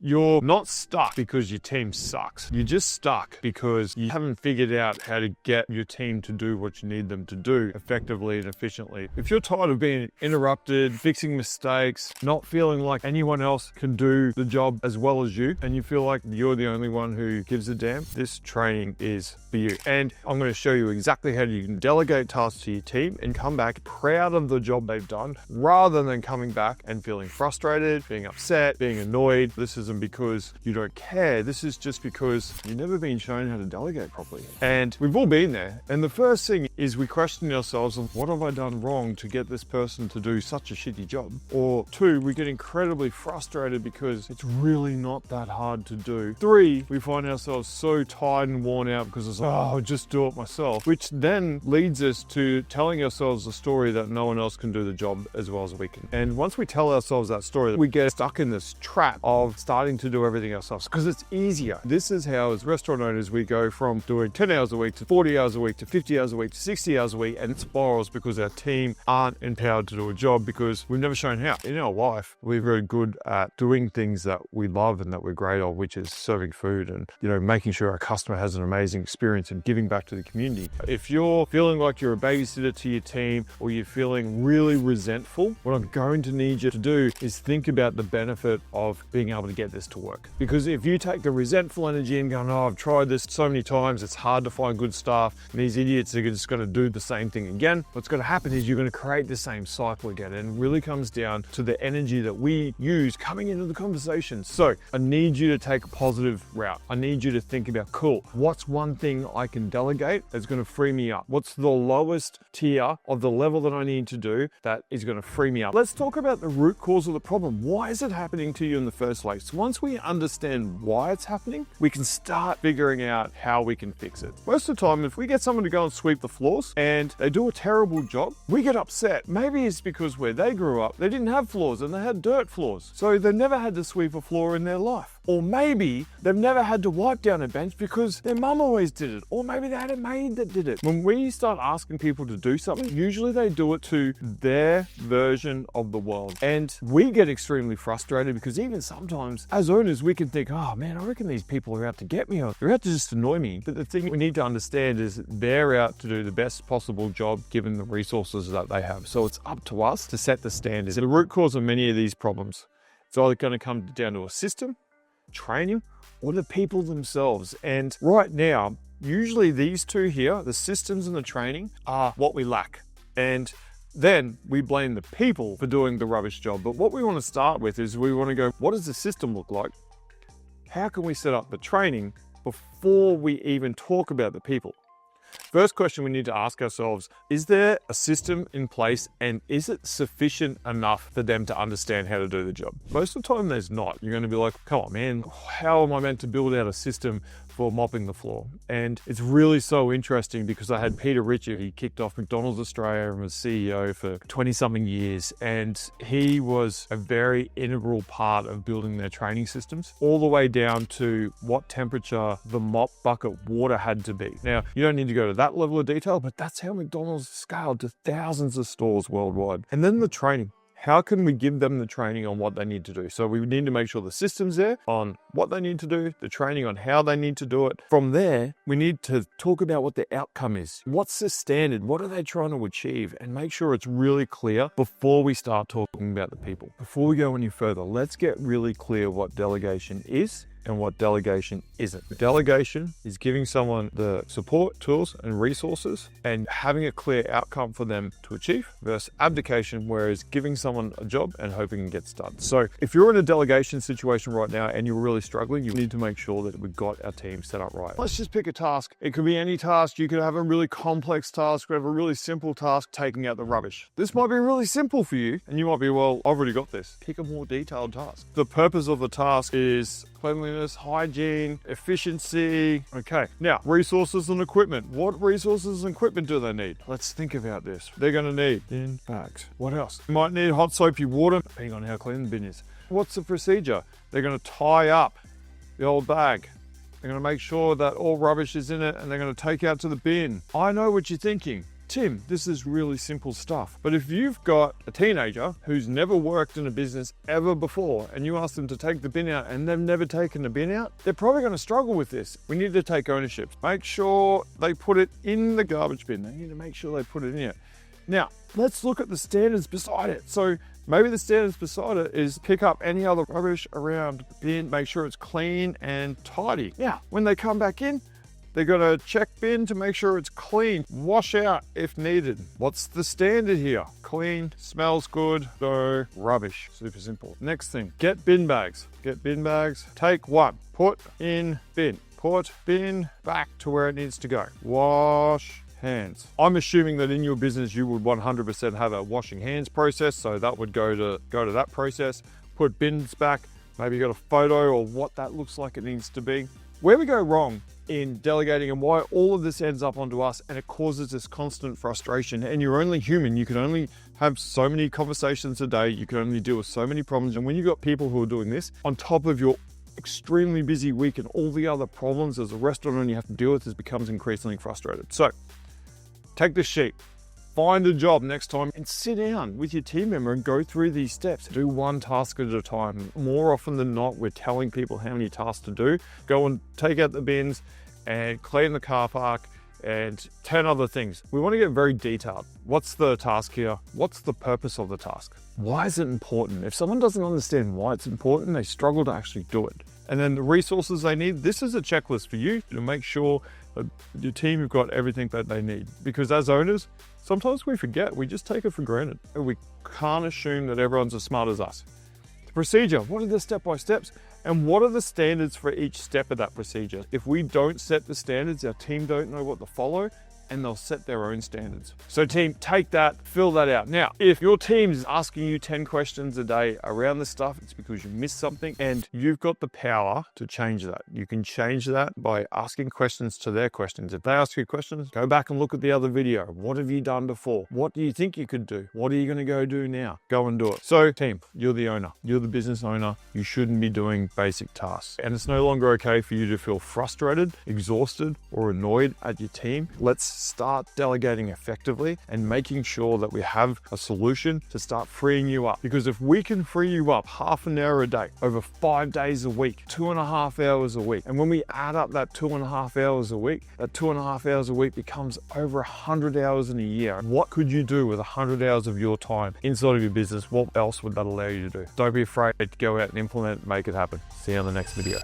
You're not stuck because your team sucks. You're just stuck because you haven't figured out how to get your team to do what you need them to do effectively and efficiently. If you're tired of being interrupted, fixing mistakes, not feeling like anyone else can do the job as well as you, and you feel like you're the only one who gives a damn, this training is for you. And I'm going to show you exactly how you can delegate tasks to your team and come back proud of the job they've done, rather than coming back and feeling frustrated, being upset, being annoyed. This isn't because you don't care. This is just because you've never been shown how to delegate properly. And we've all been there. And the first thing is we question ourselves of, what have I done wrong to get this person to do such a shitty job? Or 2, we get incredibly frustrated because it's really not that hard to do. 3, we find ourselves so tired and worn out because it's like, oh, I'll just do it myself, which then leads us to telling ourselves a story that no one else can do the job as well as we can. And once we tell ourselves that story, we get stuck in this trap of starting to do everything ourselves because it's easier. This is how, as restaurant owners, we go from doing 10 hours a week to 40 hours a week to 50 hours a week to 60 hours a week, and it spirals because our team aren't empowered to do a job because we've never shown how. In our life, we're very good at doing things that we love and that we're great at, which is serving food and, making sure our customer has an amazing experience and giving back to the community. If you're feeling like you're a babysitter to your team, or you're feeling really resentful, what I'm going to need you to do is think about the benefit of being able to get this to work. Because if you take the resentful energy and go, oh, I've tried this so many times, it's hard to find good staff, and these idiots are just going to do the same thing again, what's going to happen is you're going to create the same cycle again. And it really comes down to the energy that we use coming into the conversation. So I need you to take a positive route. I need you to think about, cool, what's one thing I can delegate that's going to free me up? What's the lowest tier of the level that I need to do that is going to free me up? Let's talk about the root cause of the problem. Why is it happening to you in the first place? Once we understand why it's happening, we can start figuring out how we can fix it. Most of the time, if we get someone to go and sweep the floors and they do a terrible job, we get upset. Maybe it's because where they grew up, they didn't have floors and they had dirt floors. So they've never had to sweep a floor in their life. Or maybe they've never had to wipe down a bench because their mum always did it. Or maybe they had a maid that did it. When we start asking people to do something, usually they do it to their version of the world. And we get extremely frustrated because even sometimes as owners, we can think, oh man, I reckon these people are out to get me or they're out to just annoy me. But the thing we need to understand is they're out to do the best possible job given the resources that they have. So it's up to us to set the standards. The root cause of many of these problems, it's either going to come down to a system, training, or the people themselves. And right now, usually these two here, the systems and the training, are what we lack. And then we blame the people for doing the rubbish job. But what we want to start with is we want to go, what does the system look like? How can we set up the training before we even talk about the people? First question we need to ask ourselves, is there a system in place and is it sufficient enough for them to understand how to do the job? Most of the time there's not. You're going to be like, come on man, how am I meant to build out a system for mopping the floor? And it's really so interesting because I had Peter Richard, he kicked off McDonald's Australia and was CEO for 20 something years. And he was a very integral part of building their training systems, all the way down to what temperature the mop bucket water had to be. Now, you don't need to go to that level of detail, but that's how McDonald's scaled to thousands of stores worldwide. And then the training. How can we give them the training on what they need to do? So we need to make sure the system's there on what they need to do, the training on how they need to do it. From there, we need to talk about what the outcome is. What's the standard? What are they trying to achieve? And make sure it's really clear before we start talking about the people. Before we go any further, let's get really clear what delegation is and what delegation isn't. Delegation is giving someone the support, tools, and resources and having a clear outcome for them to achieve, versus abdication, whereas giving someone a job and hoping it gets done. So if you're in a delegation situation right now and you're really struggling, you need to make sure that we've got our team set up right. Let's just pick a task. It could be any task. You could have a really complex task, you could have a really simple task, taking out the rubbish. This might be really simple for you and you might be, well, I've already got this. Pick a more detailed task. The purpose of the task is cleanliness, hygiene, efficiency. Okay, now resources and equipment. What resources and equipment do they need? Let's think about this. They're going to need bin bags. What else? You might need hot soapy water, depending on how clean the bin is. What's the procedure? They're going to tie up the old bag. They're going to make sure that all rubbish is in it and they're going to take out to the bin. I know what you're thinking. Tim, this is really simple stuff. But if you've got a teenager who's never worked in a business ever before and you ask them to take the bin out and they've never taken the bin out, they're probably going to struggle with this. We need to take ownership. Make sure they put it in the garbage bin. They need to make sure they put it in it. Now, let's look at the standards beside it. So maybe the standards beside it is pick up any other rubbish around the bin, make sure it's clean and tidy. Now, when they come back in, they're gonna check bin to make sure it's clean, wash out if needed. What's the standard here? Clean, smells good, no rubbish. Super simple. Next thing, get bin bags. Get bin bags, take one, put in bin. Put bin back to where it needs to go. Wash hands. I'm assuming that in your business you would 100% have a washing hands process, so that would go to that process. Put bins back. Maybe you got a photo or what that looks like it needs to be. Where we go wrong in delegating and why all of this ends up onto us and it causes this constant frustration, and you're only human, you can only have so many conversations a day, you can only deal with so many problems, and when you've got people who are doing this on top of your extremely busy week and all the other problems as a restaurant owner you have to deal with, this becomes increasingly frustrated. So take this sheet, find a job next time and sit down with your team member and go through these steps. Do one task at a time. More often than not, we're telling people how many tasks to do. Go and take out the bins and clean the car park and 10 other things. We want to get very detailed. What's the task here? What's the purpose of the task? Why is it important? If someone doesn't understand why it's important, they struggle to actually do it. And then the resources they need, this is a checklist for you to make sure that your team have got everything that they need. Because as owners, sometimes we forget, we just take it for granted. We can't assume that everyone's as smart as us. The procedure, what are the step-by-steps? And what are the standards for each step of that procedure? If we don't set the standards, our team don't know what to follow, and they'll set their own standards. So team, take that, fill that out. Now, if your team is asking you 10 questions a day around this stuff, it's because you missed something and you've got the power to change that. You can change that by asking questions to their questions. If they ask you questions, go back and look at the other video. What have you done before? What do you think you could do? What are you gonna go do now? Go and do it. So team, you're the owner. You're the business owner. You shouldn't be doing basic tasks. And it's no longer okay for you to feel frustrated, exhausted, or annoyed at your team. Let's start delegating effectively and making sure that we have a solution to start freeing you up. Because if we can free you up half an hour a day, over 5 days a week, 2.5 hours a week, and when we add up that 2.5 hours a week, that 2.5 hours a week becomes over 100 hours in a year. What could you do with 100 hours of your time inside of your business? What else would that allow you to do? Don't be afraid to go out and implement, make it happen. See you on the next video.